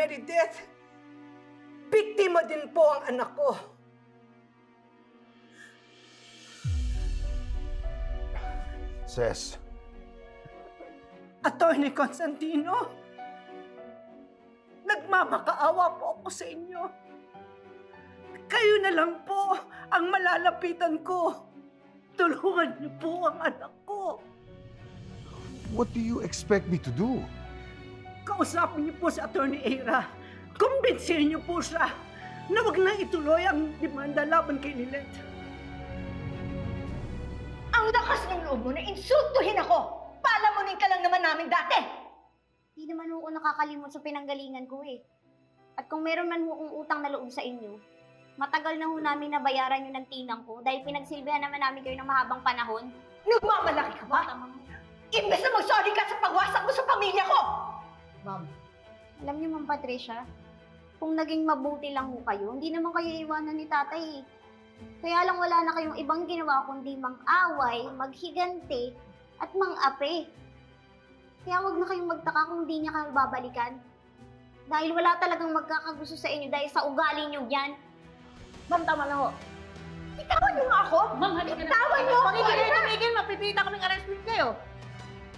Meredith, biktima din po ang anak ko. Ses. Attorney Constantino, nagmamakaawa po ako sa inyo. Kayo na lang po ang malalapitan ko. Tulungan niyo po ang anak ko. What do you expect me to do? Kausapin niyo po si Attorney Eira. Kumbinsihin niyo po siya na wag na ituloy ang demanda laban kay Lilette. Ang lakas ng loob mo na insultuhin ako! Palamunin ka lang naman namin dati! Di naman ho ako nakakalimot sa pinanggalingan ko eh. At kung meron man ho akong utang na loob sa inyo, matagal na ho namin nabayaran yung ng tinang ko dahil pinagsilbihan naman namin kayo ng mahabang panahon. Nagmamalaki ka ba? Imbes na mag-sorry ka sa pagwasak mo sa pamilya ko! Ma'am, alam niyo Ma'am Patricia, kung naging mabuti lang ho kayo, hindi naman kayo iwanan ni tatay eh. Kaya lang wala na kayong ibang ginawa kundi mang-away, maghiganti, at mang-ape. Kaya wag na kayong magtaka kung di niya kayo babalikan. Dahil wala talagang magkakagusto sa inyo dahil sa ugali niyo yan. Ma'am, tama na ho. Itawan niyo nga ako! Ma'am, halika na. Itawan niyo ako! Tumigil, mapipita kaming arrest warrant kayo.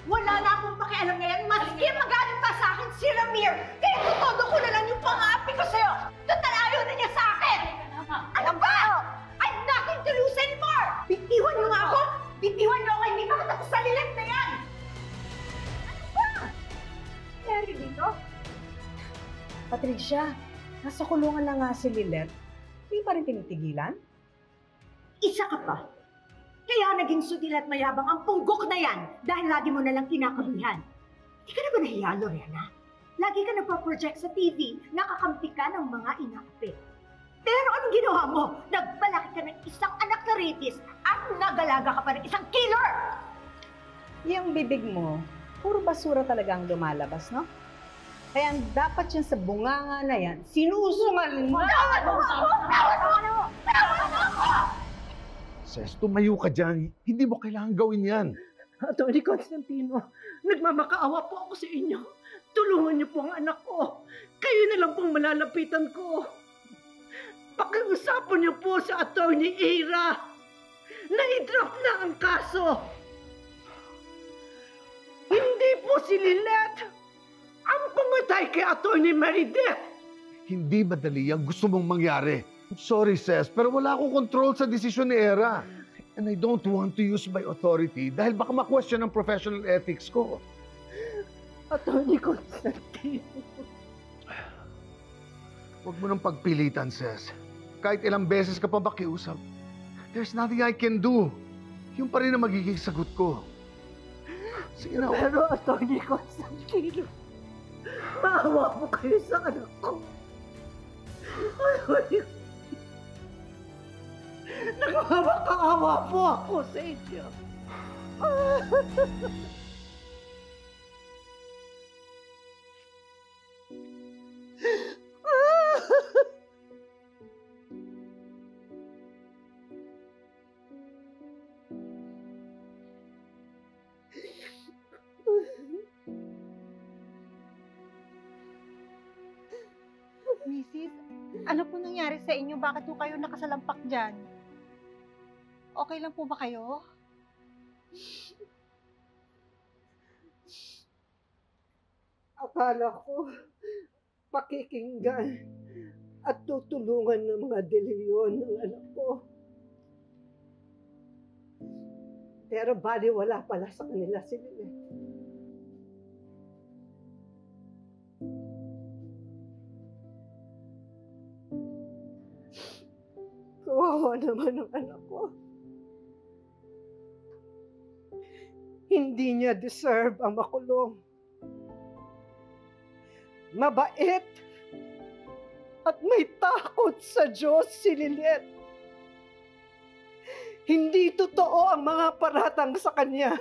Wala na akong pakialam ngayon, maski magaling pa sa akin si Ramir! Kaya tutodo ko na lang yung pang-aapi ko sa'yo! Total ayaw na niya sa akin! Ano ba? I've nothing to lose anymore! Bitiwan mo nga ako! Bitiwan mo ako! Hindi pa katapos sa lilit na yan! Ano ba? Nangyari dito? Patricia, nasa kulungan na nga si Lilette. Hindi pa rin tinitigilan? Isa ka pa. Kaya naging sudil at mayabang ang punggok na yan dahil lagi mo nalang kinakabihan. Hindi ka na ba nahiya, Lorena? Lagi ka nagpa-project sa TV, nakakampi ka ng mga inaapi. Pero anong ginawa mo? Nagbalaki ka ng isang anak na rapist at nagalaga ka pa ng isang killer! Yung bibig mo, puro basura talaga ang lumalabas, no? Kaya dapat yan sa bunganga na yan, sinusungal mo! Tawad mo ako! Tawad mo ako! Tawad mo ako! Ses, tumayo ka dyan. Hindi mo kailangan gawin yan. Attorney Constantino, nagmamakaawa po ako sa inyo. Tulungan niyo po ang anak ko. Kayo na lang pong malalapitan ko. Pakiusapan niyo po sa Attorney Eira na i-drop na ang kaso. Hindi po si Lilette ang pumatay kay Attorney Meredith. Hindi madali ang gusto mong mangyari. Sorry, Ses, pero wala akong control sa desisyon ni Era. And I don't want to use my authority dahil baka ma-question ang professional ethics ko. Attorney Constantino. Huwag mo nang pagpilitan, Ses. Kahit ilang beses ka pa makiusap, there's nothing I can do. Yung pa rin ang magiging sagot ko. Sige na. Pero Attorney Constantino, maawa po kayo sa anak ko. Nagmamakaawa po ako sa inyo. Mrs., ano po nangyari sa inyo? Bakit po kayo nakasalampak dyan? Okay lang po ba kayo? Akala ko pakikinggan at tutulungan ng mga deliryon ng anak ko. Pero baliwala pala sa kanila si Lilette. Kawawa naman ang anak ko. Hindi niya deserve ang makulong. Mabait at may takot sa Diyos si Lilette. Hindi totoo ang mga paratang sa kanya.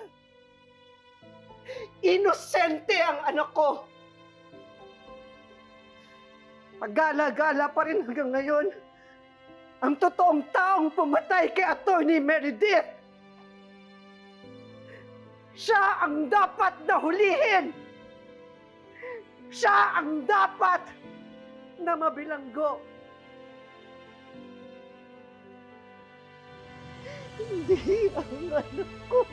Inosente ang anak ko. Pagala-gala pa rin hanggang ngayon ang totoong taong pumatay kay Attorney Meredith. Siya ang dapat na hulihin. Siya ang dapat na mabilanggo. Hindi ang anak ko.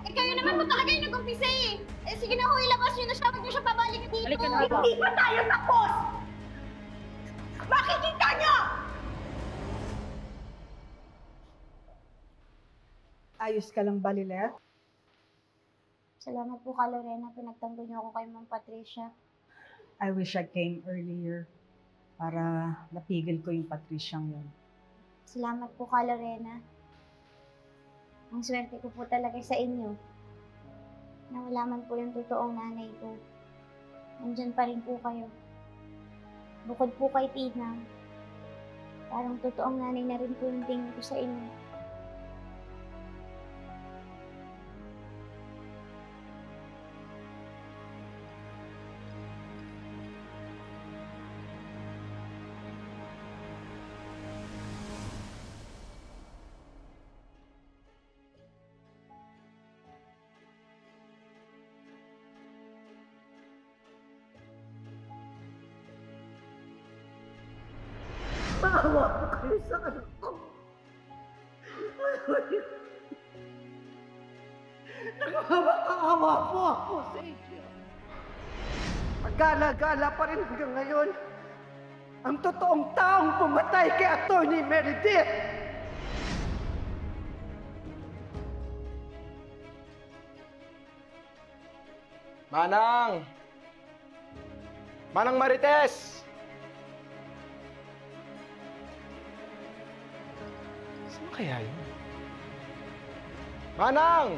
Eh kayo naman po talaga yung nag-umpisa eh. Eh sige na ho, ilabas nyo na siya. Huwag nyo siya pabalik dito. Halika na. Hindi pa tayo tapos! Makikita nyo! Ayos ka lang ba, Lilet? Salamat po ka, Lorena. Pinagtanggol niyo ako kay Ma'am Patricia. I wish I came earlier para napigil ko yung Patriciang yun. Salamat po ka, Lorena. Ang swerte ko po talaga sa inyo. Na wala man po yung totoong nanay ko. Nandyan pa rin po kayo. Bukod po kay Tina, parang totoong nanay na rin po yung tingin ko sa inyo. Maawa po kayo sa anak ko. Nagmamaawa po ako sa inyo. Pagala-gala pa rin hanggang ngayon ang totoong taong pumatay kay Atty. Meredith. Manang! Manang Marites! Saan kaya yun? Manang!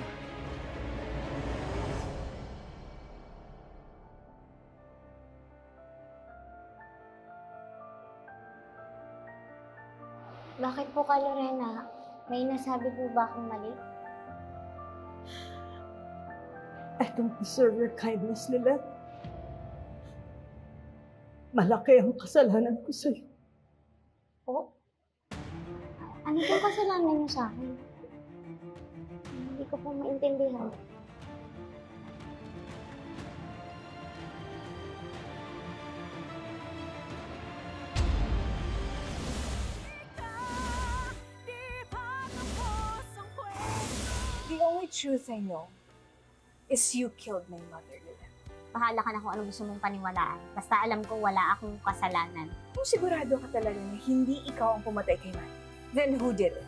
Bakit po ka, Lorena? May nasabi po ba akong mali? I don't deserve your kindness, Lilet. Malaki ang kasalanan ko sa'yo. Po? Ano pong kasalanan niyo sa akin? Hindi ko po maintindihan. The only truth I know is you killed my mother, Lilet. Bahala ka na kung ano gusto mong paniwalaan. Basta alam ko wala akong kasalanan. Kung sigurado ka talaga na hindi ikaw ang pumatay kay Manny, then who did it?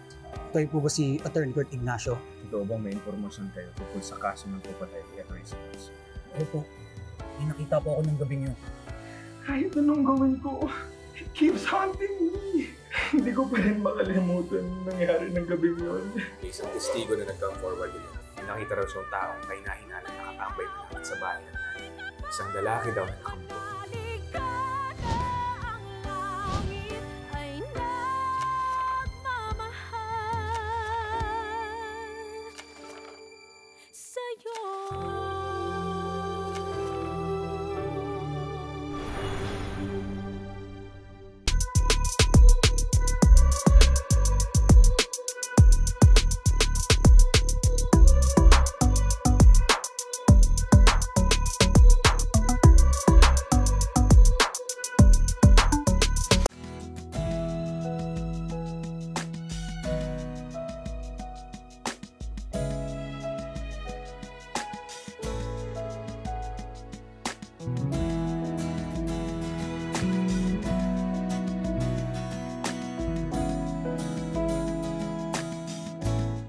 Kayo po ba si Attorney Kurt Ignacio? Totoo bang may impormasyon kayo tungkol sa kaso ng pagpatay kay Atty. Simmons? Opo. May nakita po ako ng gabing yun. Kahit anong gawin ko, it keeps haunting me. Hindi ko pa rin makalimutan yung nangyari ng gabing yun. May isang testigo na nag-come forward din. Nakita raw siyang taong kay nahinalang nakatambay malapit sa bahay ng nanay. Isang lalaki daw na nakamuto. Thank you.